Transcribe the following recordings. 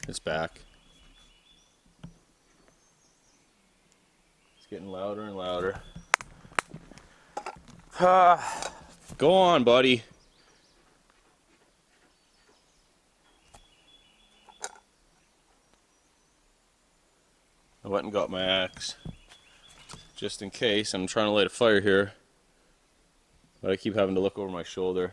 It's back. It's getting louder and louder. Go on, buddy. I went and got my axe just in case. I'm trying to light a fire here, but I keep having to look over my shoulder.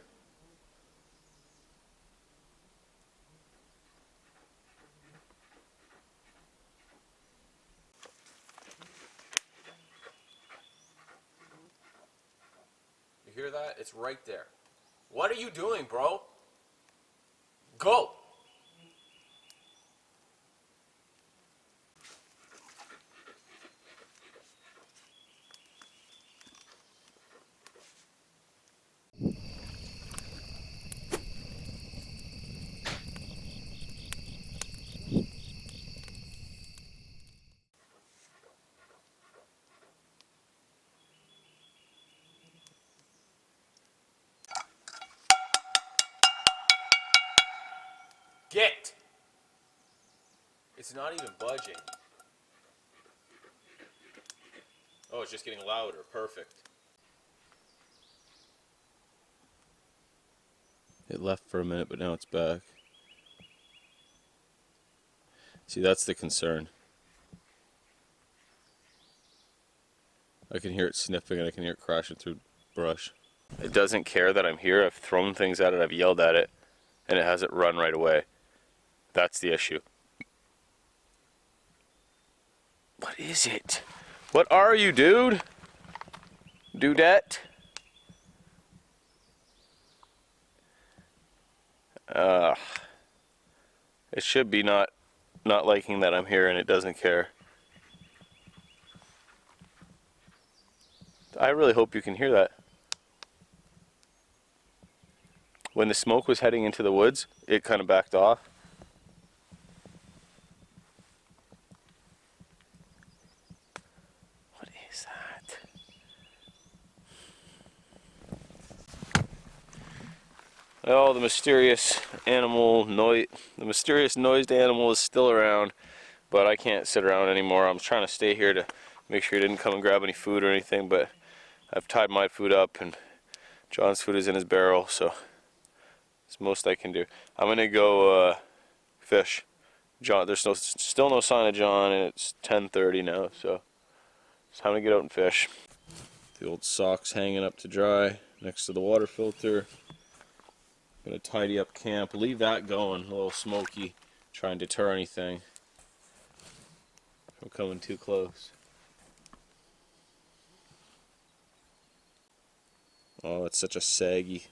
You hear that? It's right there. What are you doing, bro? Go! Get! It's not even budging. Oh, it's just getting louder. Perfect. It left for a minute, but now it's back. See, that's the concern. I can hear it sniffing and I can hear it crashing through brush. It doesn't care that I'm here. I've thrown things at it, I've yelled at it, and it hasn't run right away. That's the issue. What is it? What are you, dude? Dudette? It should be not liking that I'm here, and it doesn't care. I really hope you can hear that. When the smoke was heading into the woods, it kind of backed off. What is that? Oh, the mysterious noised animal is still around, but I can't sit around anymore. I'm trying to stay here to make sure he didn't come and grab any food or anything, but I've tied my food up and John's food is in his barrel, so it's the most I can do. I'm gonna go fish. John, there's still no sign of John, and it's 10:30 now, so it's time to get out and fish. The old socks hanging up to dry next to the water filter. Gonna tidy up camp, leave that going, a little smoky, try and deter anything from coming too close. Oh, it's such a saggy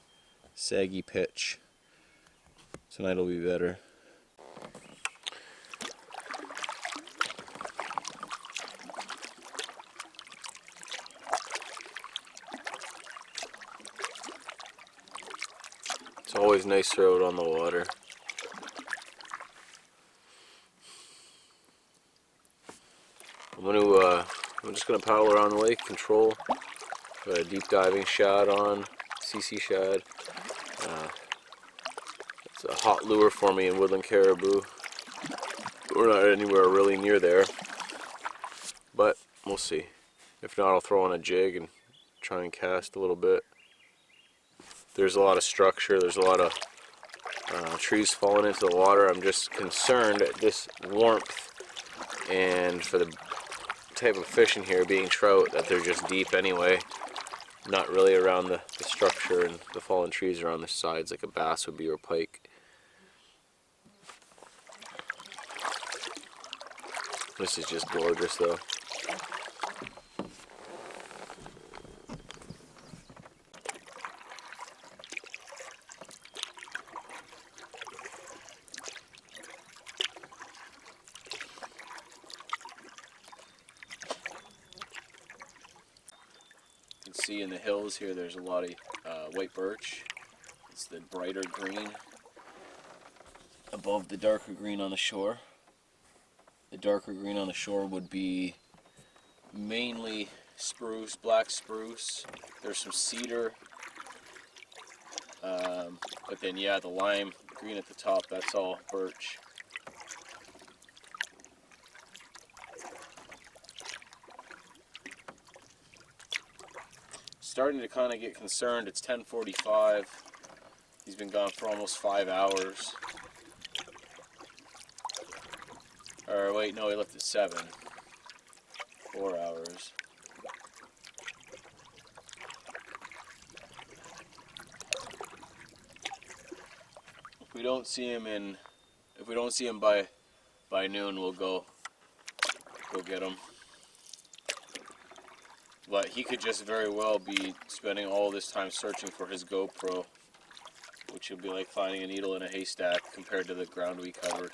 pitch. Tonight will be better. It's always nicer out on the water. I'm just gonna paddle around the lake, control. Got a deep diving shad on, CC shad. It's a hot lure for me in woodland caribou. We're not anywhere really near there, but we'll see. If not, I'll throw on a jig and try and cast a little bit. There's a lot of structure, there's a lot of trees falling into the water. I'm just concerned at this warmth and for the type of fishing here, being trout, that they're just deep anyway. Not really around the structure and the fallen trees around the sides like a bass would be or pike. This is just gorgeous though. You can see in the hills here there's a lot of white birch. It's the brighter green above the darker green on the shore. The darker green on the shore would be mainly spruce, black spruce. There's some cedar, but then yeah, the lime green at the top, that's all birch. starting to kind of get concerned. It's 10:45. He's been gone for almost 5 hours. Or wait, no, he left at 7. 4 hours. If we don't see him by noon, we'll go get him. But he could just very well be spending all this time searching for his GoPro, which would be like finding a needle in a haystack compared to the ground we covered.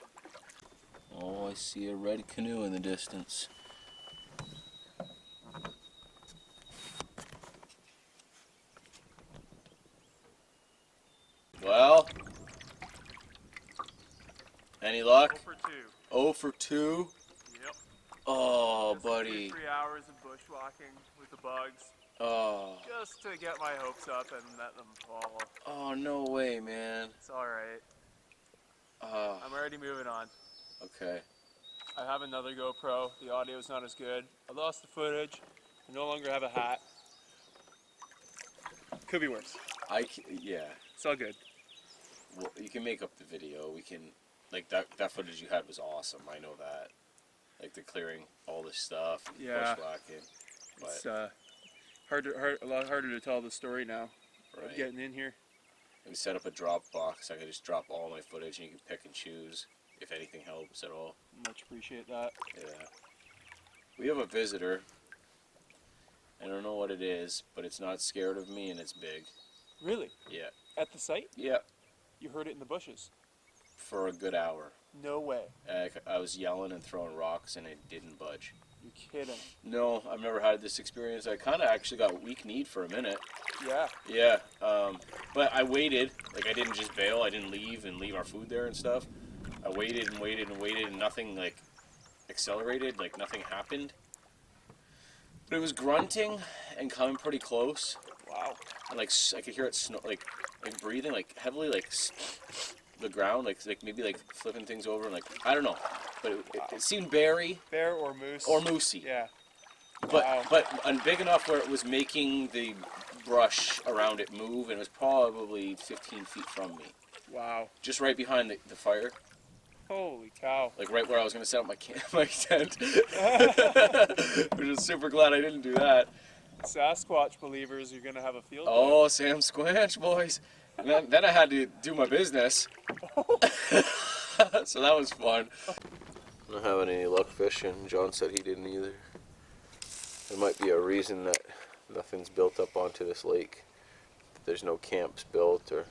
Oh, I see a red canoe in the distance. Well, any luck? 0 for 2. 0 for 2? Yep. Oh, just buddy. 3 hours of bushwalking with the bugs. Oh. Just to get my hopes up and let them fall. Oh, no way, man. It's alright. Oh. I'm already moving on. Okay. I have another GoPro. The audio's not as good. I lost the footage. I no longer have a hat. Could be worse. Yeah. It's all good. Well, you can make up the video. We can, like, that footage you had was awesome. I know that. Like, the clearing all this stuff, and Yeah. bushwhacking. But, It's a lot harder to tell the story now. right. Of getting in here. We set up a drop box. I could just drop all my footage, and you can pick and choose if anything helps at all. Much appreciate that. Yeah. We have a visitor. I don't know what it is, but it's not scared of me, and it's big. Really? Yeah. At the site? Yeah. You heard it in the bushes? For a good hour. No way. I was yelling and throwing rocks, and it didn't budge. You're kidding. No, I've never had this experience. I kind of actually got weak kneed for a minute. Yeah. Yeah, but I waited. Like, I didn't just bail. I didn't leave our food there and stuff. I waited and waited and waited, and nothing, like, accelerated. Like, nothing happened. But it was grunting and coming pretty close. Wow. And, like, I could hear it, like breathing, like, heavily, like, the ground. Like maybe, like, flipping things over. And, like, I don't know. But it seemed bear or moose. or moosey. Yeah. But big enough where it was making the brush around it move, and it was probably 15 feet from me. Wow. Just right behind the fire. Holy cow. Like right where I was going to set up my tent. Which is super glad I didn't do that. Sasquatch believers, you're going to have a field day. Oh, Sam Squanch, boys. And then I had to do my business. So that was fun. I'm not having any luck fishing. John said he didn't either. There might be a reason that nothing's built up onto this lake. There's no camps built or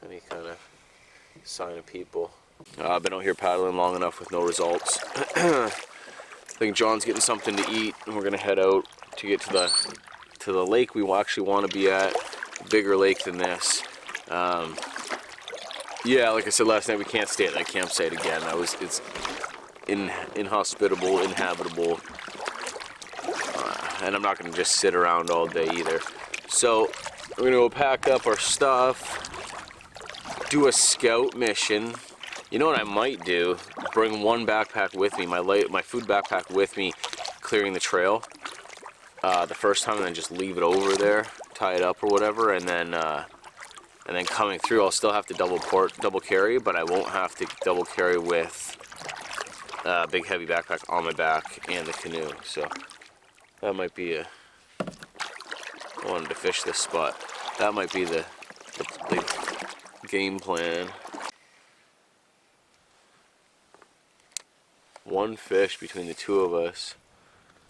any kind of sign of people. I've been out here paddling long enough with no results. I think John's getting something to eat, and we're gonna head out to get to the lake we actually want to be at. A bigger lake than this. Yeah, like I said last night, we can't stay at that campsite again. It's inhospitable, inhabitable, and I'm not gonna just sit around all day either. So we're gonna go pack up our stuff, do a scout mission. You know what I might do? Bring one backpack with me, my food backpack with me, clearing the trail the first time, and then just leave it over there, tie it up or whatever, and then coming through, I'll still have to double carry, but I won't have to double carry with a big heavy backpack on my back and the canoe. So that might be I wanted to fish this spot. That might be the game plan. One fish between the two of us.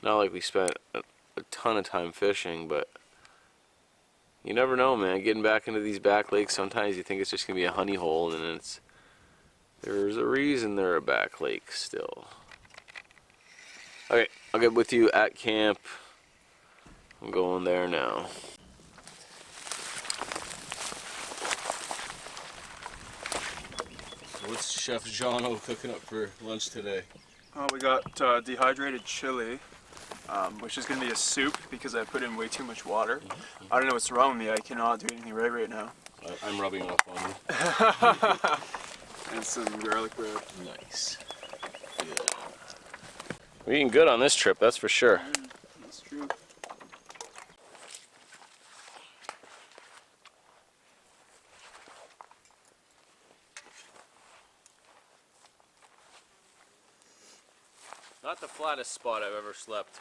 Not like we spent a ton of time fishing, but you never know, man. Getting back into these back lakes, sometimes you think it's just gonna be a honey hole, and there's a reason they're a back lake still. Okay, I'll get with you at camp. I'm going there now. What's Chef Jono cooking up for lunch today? We got dehydrated chili, which is going to be a soup because I put in way too much water. I don't know what's wrong with me. I cannot do anything right now. I'm rubbing off on you. And some garlic bread. Nice. Yeah. We're eating good on this trip, that's for sure. That's true. Not the flattest spot I've ever slept.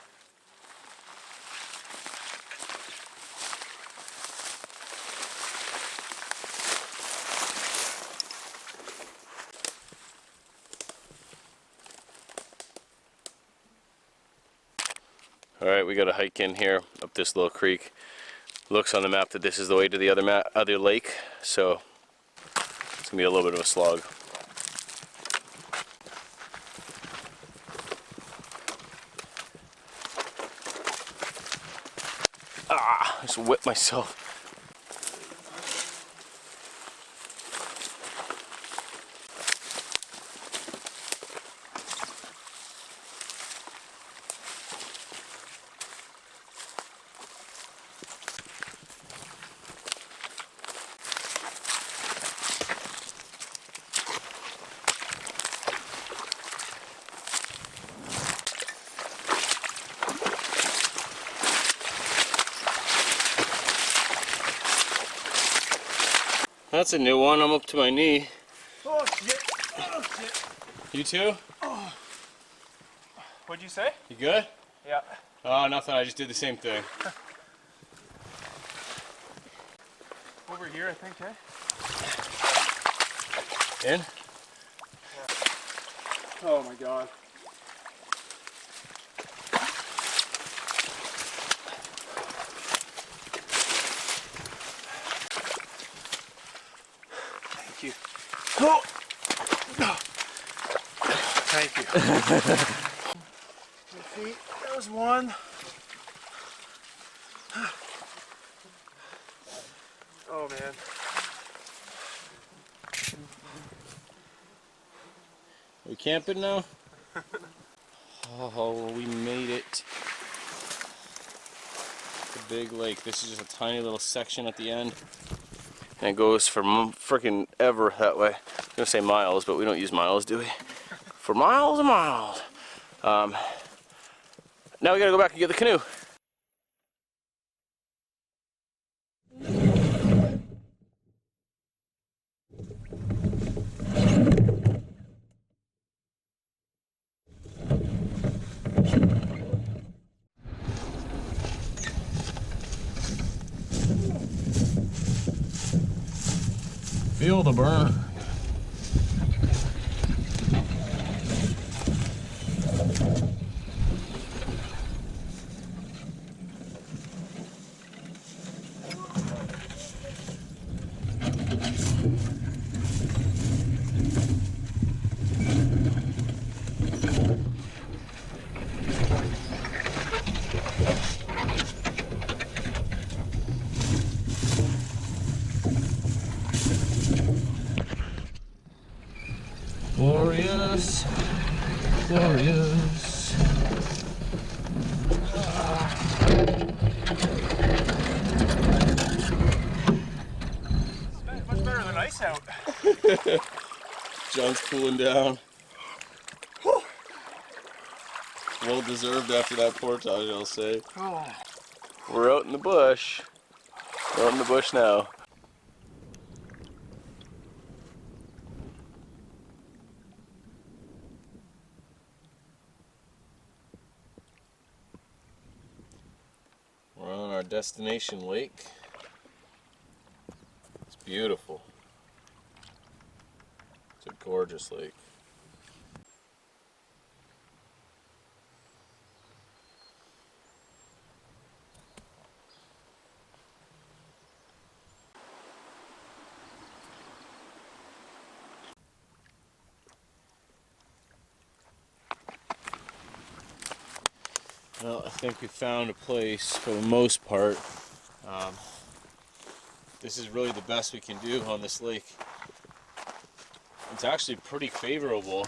Alright, we got a hike in here up this little creek. Looks on the map that this is the way to the other lake, so it's gonna be a little bit of a slog. Ah, I just whipped myself. That's a new one. I'm up to my knee. Oh shit! Oh shit! You too? Oh. What'd you say? You good? Yeah. Oh, nothing. I just did the same thing. Over here, I think, eh? In? Yeah. Oh my god. Thank you. Oh. Thank you. My feet. There's one. Oh man. We camping now? Oh, we made it. The big lake. This is just a tiny little section at the end. And it goes for freaking ever that way. I'm gonna say miles, but we don't use miles, do we? For miles and miles. Now we gotta go back and get the canoe. Feel the burn. Glorious, glorious. It's much better than ice out. John's cooling down. Well deserved after that portage, I'll say. Oh. We're out in the bush. We're out in the bush now. We're on our destination lake. It's beautiful. It's a gorgeous lake. Well, I think we found a place for the most part. This is really the best we can do on this lake. It's actually pretty favorable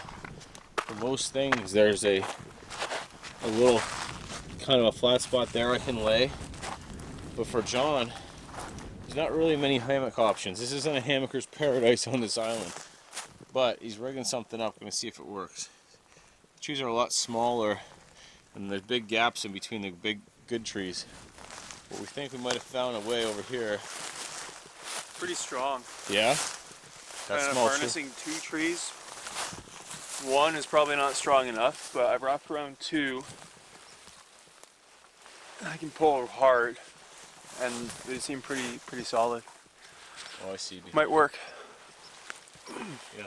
for most things. There's a little kind of a flat spot there I can lay. But for John, there's not really many hammock options. This isn't a hammocker's paradise on this island. But he's rigging something up. I'm going to see if it works. The trees are a lot smaller and there's big gaps in between the big good trees. But we think we might have found a way over here. Pretty strong. Yeah? Kind That's of small harnessing two trees. one is probably not strong enough, but I've wrapped around two. I can pull hard, and they seem pretty solid. Oh, I see. Might work. Yeah.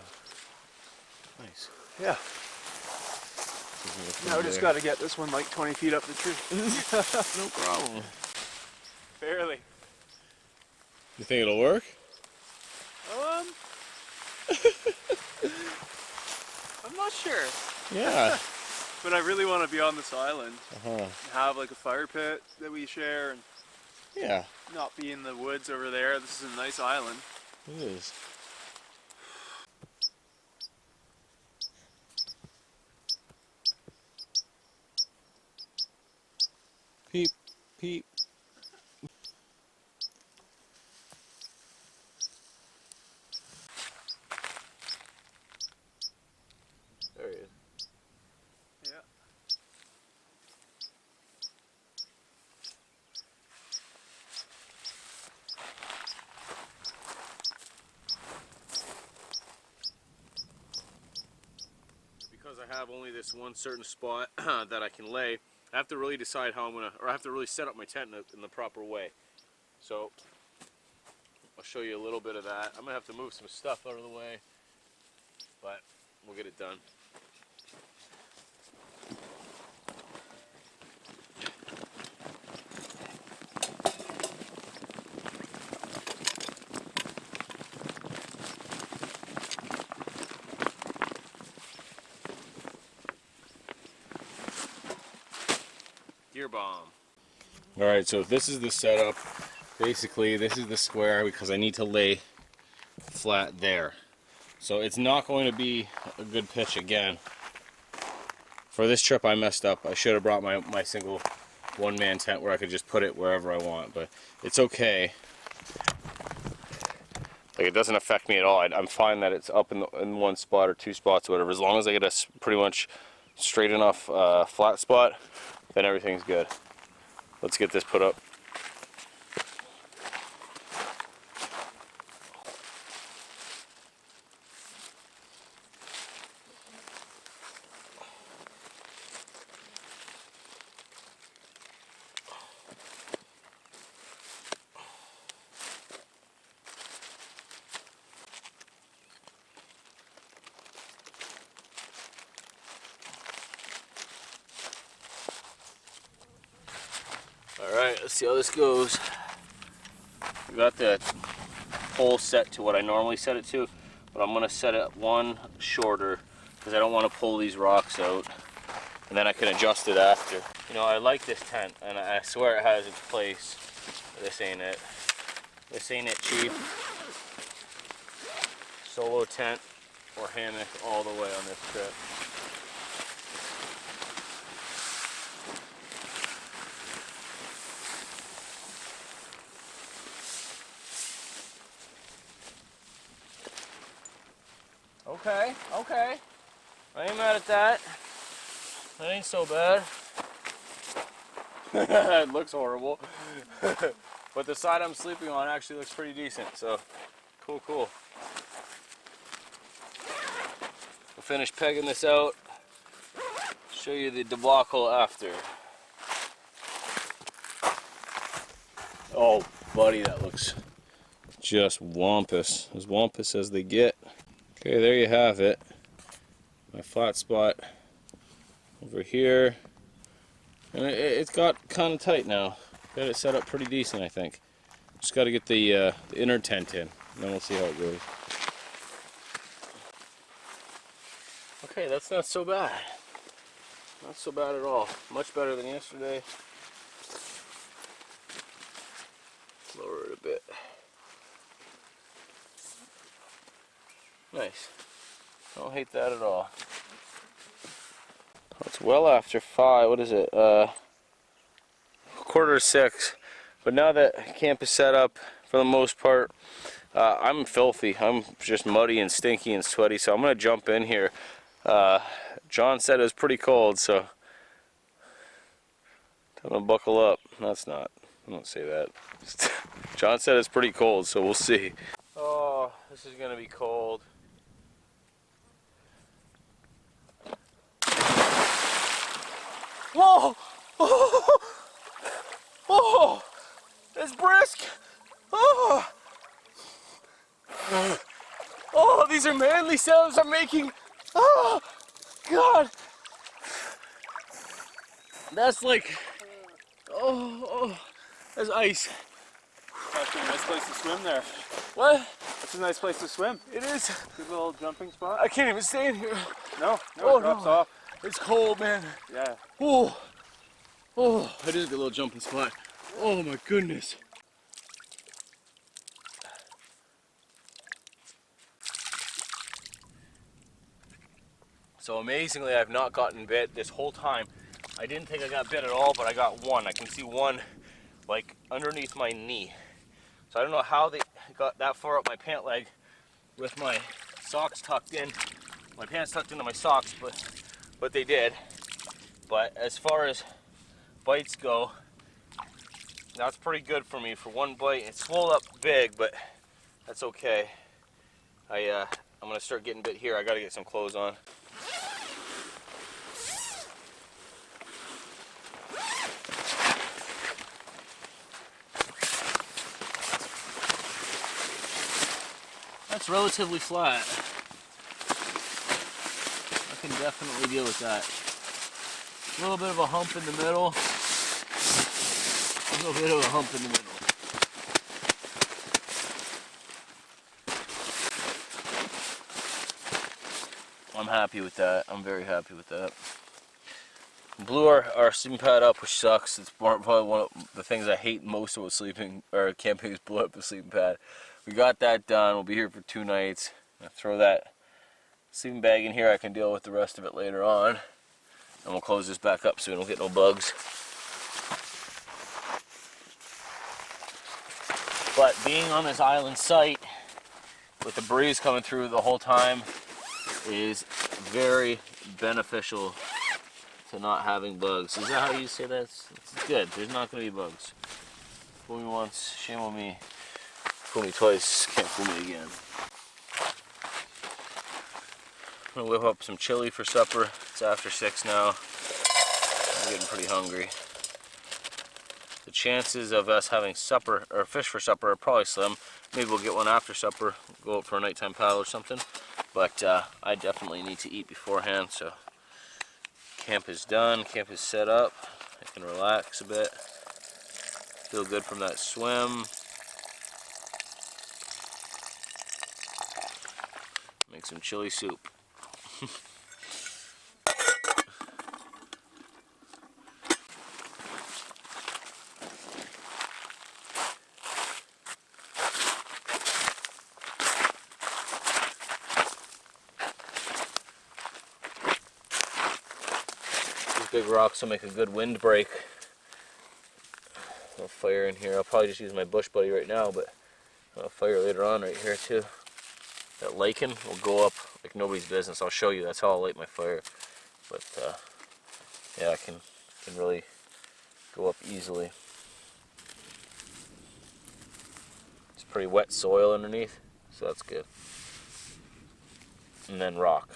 Nice. Yeah. Now I just got to get this one like 20 feet up the tree. No problem. Barely. You think it'll work? I'm not sure. Yeah. But I really want to be on this island. Uh-huh. Have like a fire pit that we share and Yeah, not be in the woods over there. This is a nice island. it is. Peep, peep. There he is. Yeah. Because I have only this one certain spot that I can lay, I have to really decide how I'm gonna, or I have to really set up my tent in the proper way. So I'll show you a little bit of that. I'm gonna have to move some stuff out of the way, but we'll get it done. Gear bomb. Alright, so this is the setup. Basically, this is the square because I need to lay flat there. So it's not going to be a good pitch again. For this trip I messed up. I should have brought my single one-man tent where I could just put it wherever I want, but it's okay. Like, it doesn't affect me at all. I'm fine that it's up in one spot or two spots or whatever. As long as I get a pretty much straight enough flat spot, then everything's good. Let's get this put up. Alright, let's see how this goes. I got the pole set to what I normally set it to, but I'm going to set it one shorter because I don't want to pull these rocks out, and then I can adjust it after. You know, I like this tent, and I swear it has its place. This ain't it. This ain't it, cheap. Solo tent or hammock all the way on this trip. Okay, okay. I ain't mad at that. That ain't so bad. It looks horrible. But the side I'm sleeping on actually looks pretty decent, so cool, cool. We'll finish pegging this out. Show you the debacle after. Oh, buddy, that looks just wampus. As wampus as they get. Okay, there you have it. My flat spot over here. And it's got kind of tight now. Got it set up pretty decent, I think. Just got to get the inner tent in, and then we'll see how it goes. Okay, that's not so bad. Not so bad at all. Much better than yesterday. Lower it a bit. Nice. I don't hate that at all. It's well after 5. What is it? 5:45. But now that camp is set up, for the most part, I'm filthy. I'm just muddy and stinky and sweaty, so I'm going to jump in here. John said it was pretty cold, so I'm going to buckle up. No, it's not. I don't say that. John said it's pretty cold, so we'll see. Oh, this is going to be cold. Oh! Oh! Oh! It's brisk! Oh! Oh, these are manly sounds I'm making! Oh! God! That's like... Oh, that's ice. That's a nice place to swim there. What? That's a nice place to swim. It is. Good little jumping spot. I can't even stay in here. No, Oh, it drops no. off. It's cold, man. Yeah. Oh, oh, it is a good little jumping spot. Oh my goodness. So amazingly, I've not gotten bit this whole time. I didn't think I got bit at all, but I got one. I can see one like underneath my knee. So I don't know how they got that far up my pant leg with my socks tucked in, my pants tucked into my socks, but they did. But as far as bites go, that's pretty good for me for one bite. It swelled up big, but that's okay. I'm gonna start getting bit here. I gotta get some clothes on. That's relatively flat. I can definitely deal with that. A little bit of a hump in the middle. A little bit of a hump in the middle. I'm happy with that. I'm very happy with that. Blew our sleeping pad up, which sucks. It's probably one of the things I hate most about sleeping or camping is blow up the sleeping pad. We got that done. We'll be here for 2 nights. I'll throw that sleeping bag in here. I can deal with the rest of it later on. And we'll close this back up so we don't get no bugs. But being on this island site with the breeze coming through the whole time is very beneficial to not having bugs. Is that how you say that? It's good. There's not going to be bugs. Fool me once, shame on me. Fool me twice, can't fool me again. I'm gonna whip up some chili for supper. It's after 6 now. I'm getting pretty hungry. The chances of us having supper or fish for supper are probably slim. Maybe we'll get one after supper, go out for a nighttime paddle or something. But I definitely need to eat beforehand. So camp is done, camp is set up. I can relax a bit. Feel good from that swim. Make some chili soup. These big rocks will make a good windbreak. I'll fire in here. I'll probably just use my bush buddy right now, but I'll fire later on right here too. That lichen will go up like nobody's business. I'll show you. That's how I'll light my fire. But yeah, I can really go up easily. It's pretty wet soil underneath, so that's good. And then rock.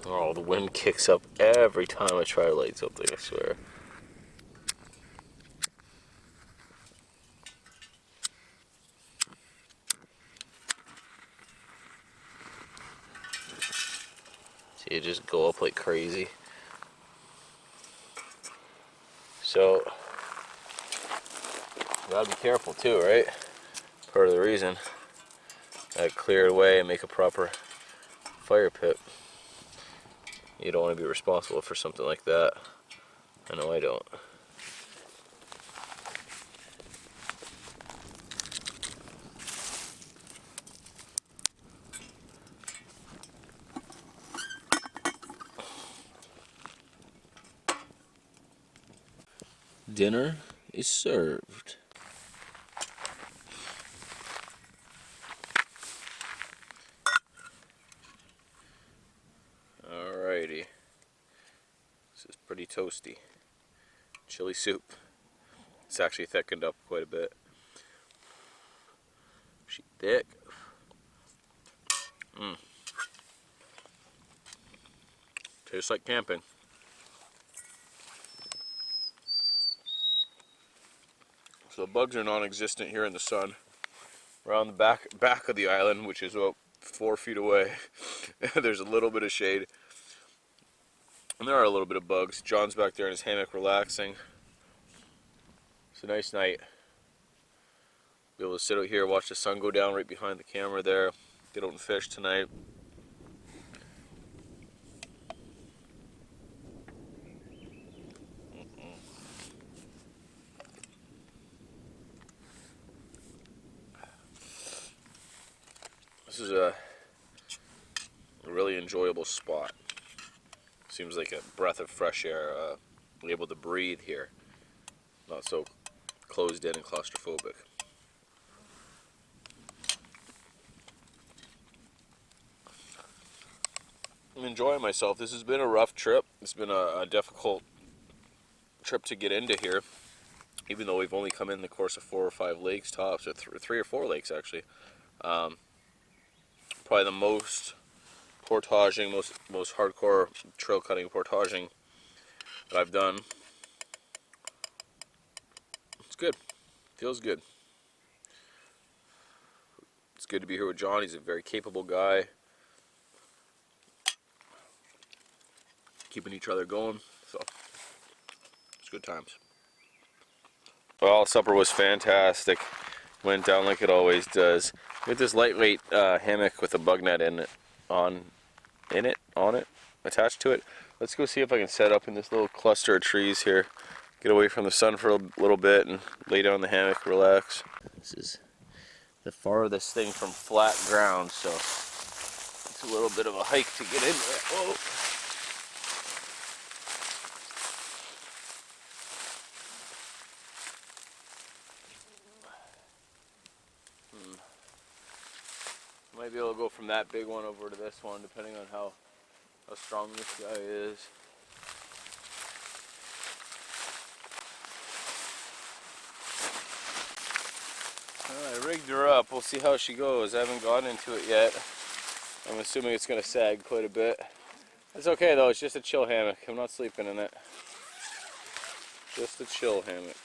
Oh, the wind kicks up every time I try to light something, I swear. See, you just go up like crazy. So, you gotta be careful too, right? Part of the reason. Gotta clear it away and make a proper fire pit. You don't want to be responsible for something like that. I know I don't. Dinner is served. Alrighty. This is pretty toasty. Chili soup. It's actually thickened up quite a bit. She thick. Tastes like camping. So the bugs are non-existent here in the sun. Around the back of the island, which is about 4 feet away, there's a little bit of shade. And there are a little bit of bugs. John's back there in his hammock relaxing. It's a nice night. Be able to sit out here, watch the sun go down right behind the camera there. Get out and fish tonight. This is a really enjoyable spot. Seems like a breath of fresh air. Able to breathe here. Not so closed in and claustrophobic. I'm enjoying myself. This has been a rough trip. It's been a difficult trip to get into here, even though we've only come in the course of 4 or 5 lakes tops, or 3 or 4 lakes actually. Probably the most portaging, most hardcore trail cutting portaging that I've done. It's good. Feels good. It's good to be here with John. He's a very capable guy. Keeping each other going. So it's good times. Well, supper was fantastic. Went down like it always does. We got this lightweight hammock with a bug net on it, attached to it. Let's go see if I can set up in this little cluster of trees here. Get away from the sun for a little bit and lay down in the hammock, relax. This is the farthest thing from flat ground, so it's a little bit of a hike to get in there. Whoa. Might be able to go from that big one over to this one, depending on how strong this guy is. I rigged her up. We'll see how she goes. I haven't gotten into it yet. I'm assuming it's going to sag quite a bit. It's okay though. It's just a chill hammock. I'm not sleeping in it. Just a chill hammock.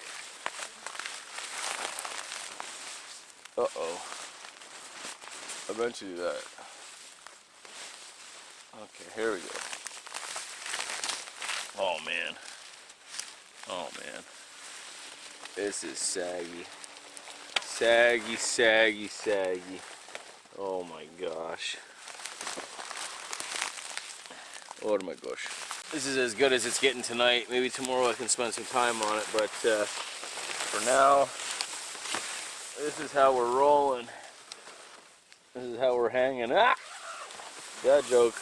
Uh-oh. I meant to do that. Okay, here we go. Oh man. Oh man. This is saggy. Saggy, saggy, saggy. Oh my gosh. Oh my gosh. This is as good as it's getting tonight. Maybe tomorrow I can spend some time on it, but for now, this is how we're rolling. This is how we're hanging. Ah! That joke.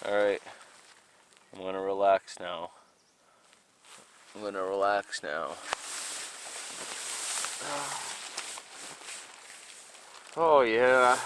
Alright. I'm gonna relax now. I'm gonna relax now. Oh yeah.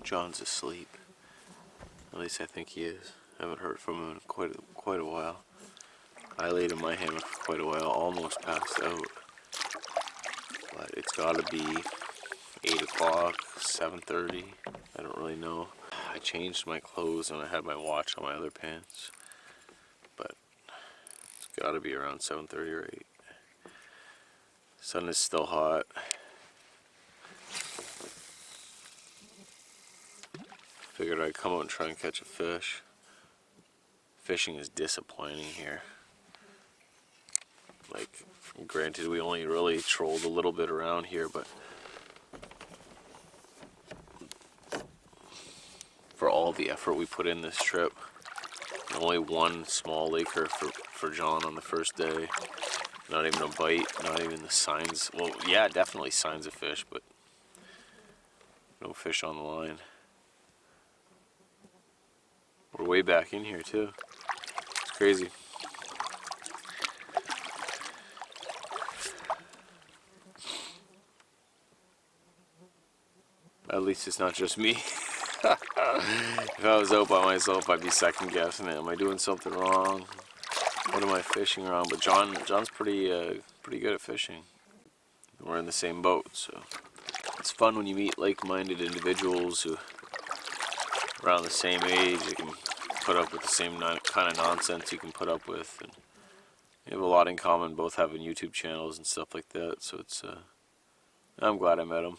John's asleep. At least I think he is. I haven't heard from him in quite a while. I laid in my hammock for quite a while, almost passed out. But it's gotta be 8 o'clock, 7:30. I don't really know. I changed my clothes and I had my watch on my other pants. But it's gotta be around 7:30 or 8. Sun is still hot. Figured I'd come out and try and catch a fish. Fishing is disappointing here. Like, granted, we only really trolled a little bit around here, but for all the effort we put in this trip, only one small laker for John on the first day. Not even a bite, not even the signs. Well, yeah, definitely signs of fish, but no fish on the line. We're way back in here too. It's crazy. At least it's not just me. If I was out by myself, I'd be second guessing it. Am I doing something wrong? What am I fishing wrong? But John's pretty good at fishing. We're in the same boat, so it's fun when you meet like-minded individuals who are around the same age. You can put up with the same kind of nonsense you can put up with, and you have a lot in common. Both having YouTube channels and stuff like that. So it's I'm glad I met him.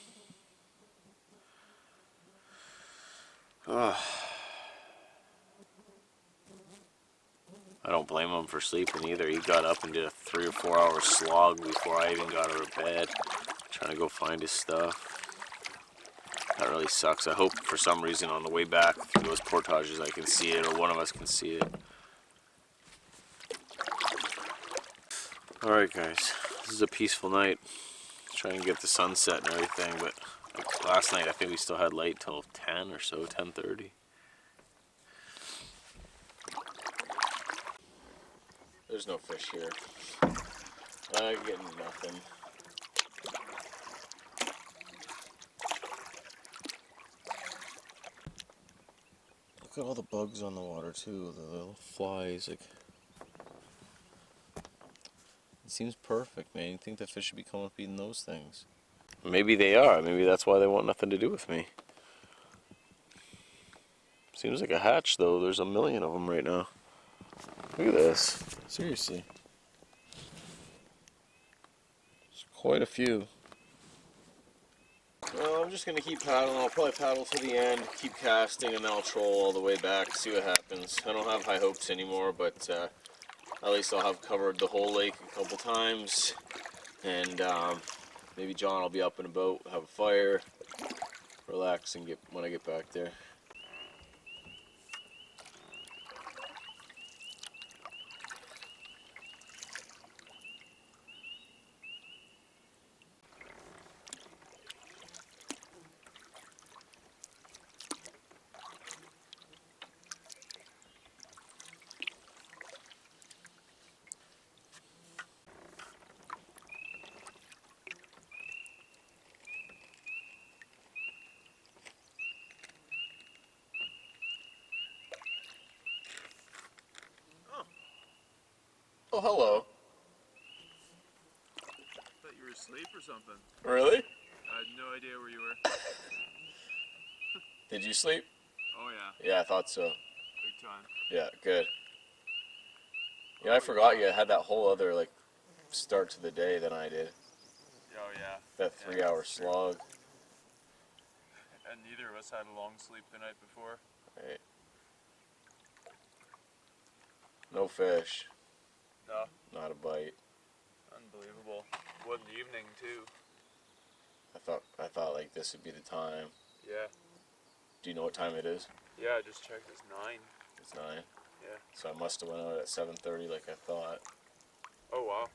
I don't blame him for sleeping either. He got up and did a 3 or 4 hour slog before I even got out of bed, trying to go find his stuff. That really sucks. I hope for some reason on the way back through those portages I can see it, or one of us can see it. Alright guys, this is a peaceful night. Trying to get the sunset and everything, but last night I think we still had light till 10 or so, 10:30. There's no fish here. I'm getting nothing. Look at all the bugs on the water too, the little flies. Like, it seems perfect, man. You'd think that fish should be coming up eating those things. Maybe they are. Maybe that's why they want nothing to do with me. Seems like a hatch though. There's a million of them right now. Look at this. Seriously. There's quite a few. Well, I'm just going to keep paddling. I'll probably paddle to the end, keep casting, and then I'll troll all the way back, see what happens. I don't have high hopes anymore, but at least I'll have covered the whole lake a couple times. And maybe John will be up in a boat, have a fire, relax, and when I get back there. Oh, hello. I thought you were asleep or something. Really? I had no idea where you were. Did you sleep? Oh yeah. Yeah, I thought so. Big time. Yeah, good. Yeah, I forgot you had that whole other, like, start to the day than I did. Oh yeah. That 3-hour slog. And neither of us had a long sleep the night before. Right. No fish. No. Not a bite. Unbelievable. What an evening too. I thought like this would be the time. Yeah. Do you know what time it is? Yeah, I just checked. It's 9. It's 9. Yeah. So I must have went out at 7:30 like I thought. Oh wow.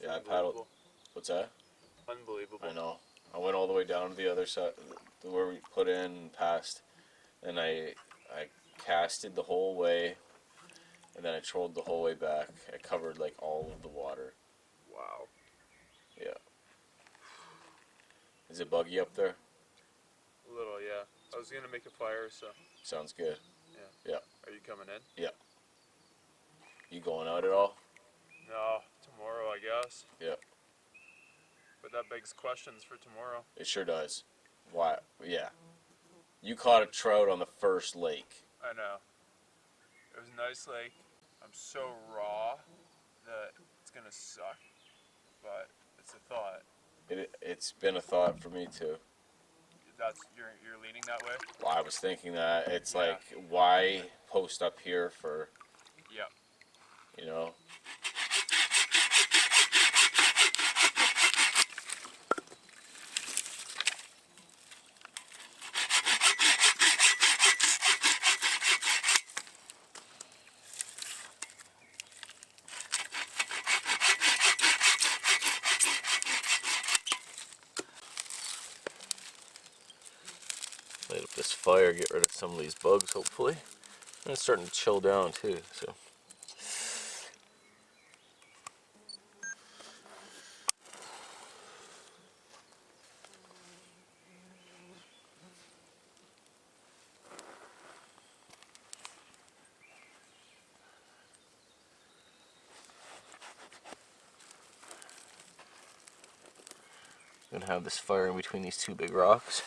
Yeah, I paddled. What's that? Unbelievable. I know. I went all the way down to the other side, where we put in and passed, and I casted the whole way, and then I trolled the whole way back. I covered like all of the water. Wow. Yeah. Is it buggy up there? A little, yeah. I was gonna make a fire, so. Sounds good. Yeah. Yeah. Are you coming in? Yeah. You going out at all? No, tomorrow I guess. Yeah. But that begs questions for tomorrow. It sure does. Why? Yeah. You caught a trout on the first lake. I know. It was a nice lake. I'm so raw that it's gonna suck, but it's a thought. It's been a thought for me too. You're leaning that way? Well, I was thinking that it's Yeah. like, why post up here for? Yeah. you know. Light up this fire, get rid of some of these bugs, hopefully. And it's starting to chill down too, so. Gonna have this fire in between these two big rocks.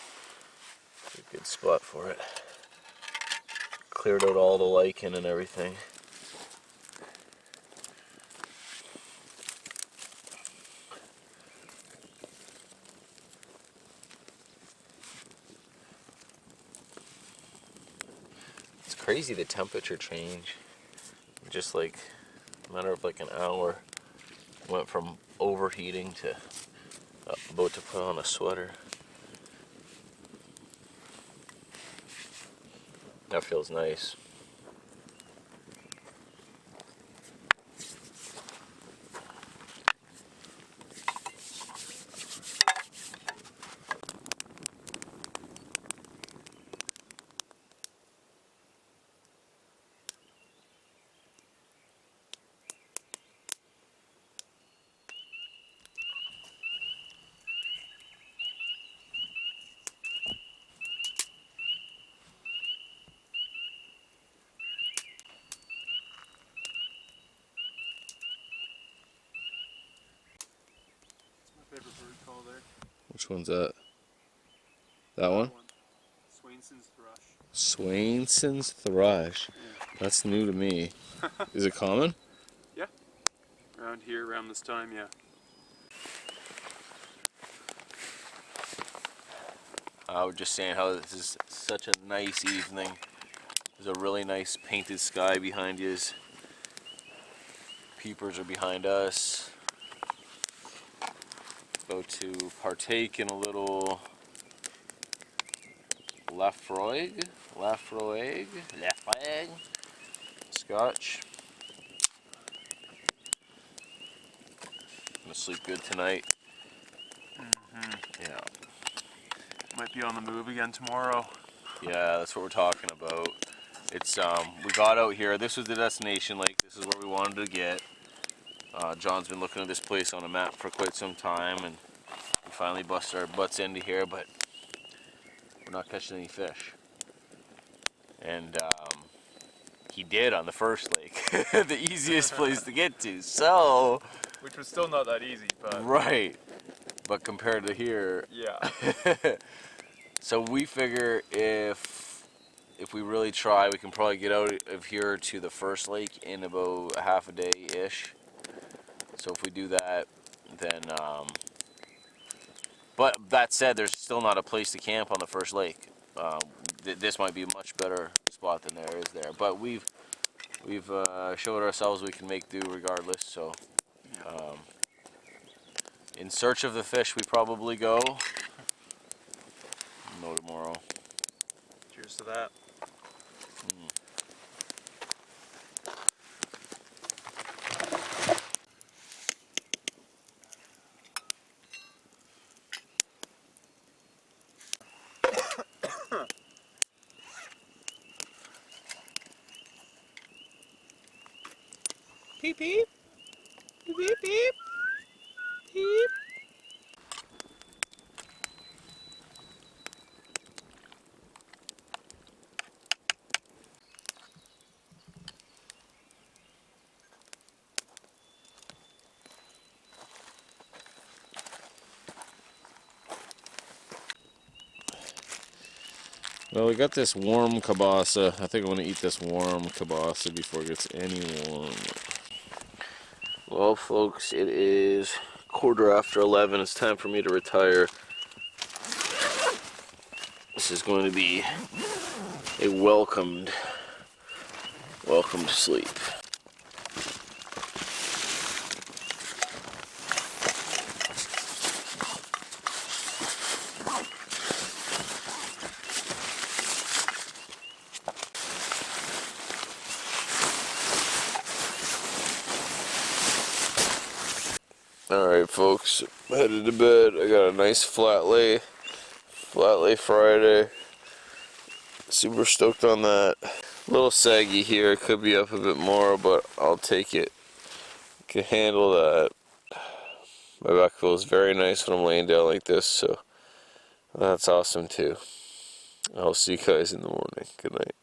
It's a good spot for it. Cleared out all the lichen and everything. It's crazy the temperature change. Just like a matter of like an hour. Went from overheating to about to put on a sweater. That feels nice. Favorite bird call there. Which one's that? That one? Swainson's thrush. Swainson's thrush. Yeah. That's new to me. Is it common? Yeah. Around here, around this time, yeah. I was just saying how this is such a nice evening. There's a really nice painted sky behind you. Peepers are behind us. About to partake in a little Lafroig Scotch. Gonna sleep good tonight. Yeah. Might be on the move again tomorrow. Yeah, that's what we're talking about. It's we got out here. This was the destination lake. This is where we wanted to get. John's been looking at this place on a map for quite some time, and we finally busted our butts into here, but we're not catching any fish. And he did on the first lake, the easiest place to get to. So, Which was still not that easy, but right, but compared to here, yeah. So we figure if we really try, we can probably get out of here to the first lake in about half a day-ish. So if we do that, then, but that said, there's still not a place to camp on the first lake. This might be a much better spot than there is there. But we've showed ourselves we can make do regardless. So in search of the fish, we probably go. No tomorrow. Cheers to that. Peep peep. Peep peep peep. Peep. Well, we got this warm kielbasa. I think I'm going to eat this warm kielbasa before it gets any warmer. Well, folks, it is 11:15. It's time for me to retire. This is going to be a welcomed sleep. Alright folks, headed to bed. I got a nice flat lay Friday. Super stoked on that. A little saggy here, it could be up a bit more, but I'll take it. Can handle that. My back feels very nice when I'm laying down like this, so that's awesome too. I'll see you guys in the morning. Good night.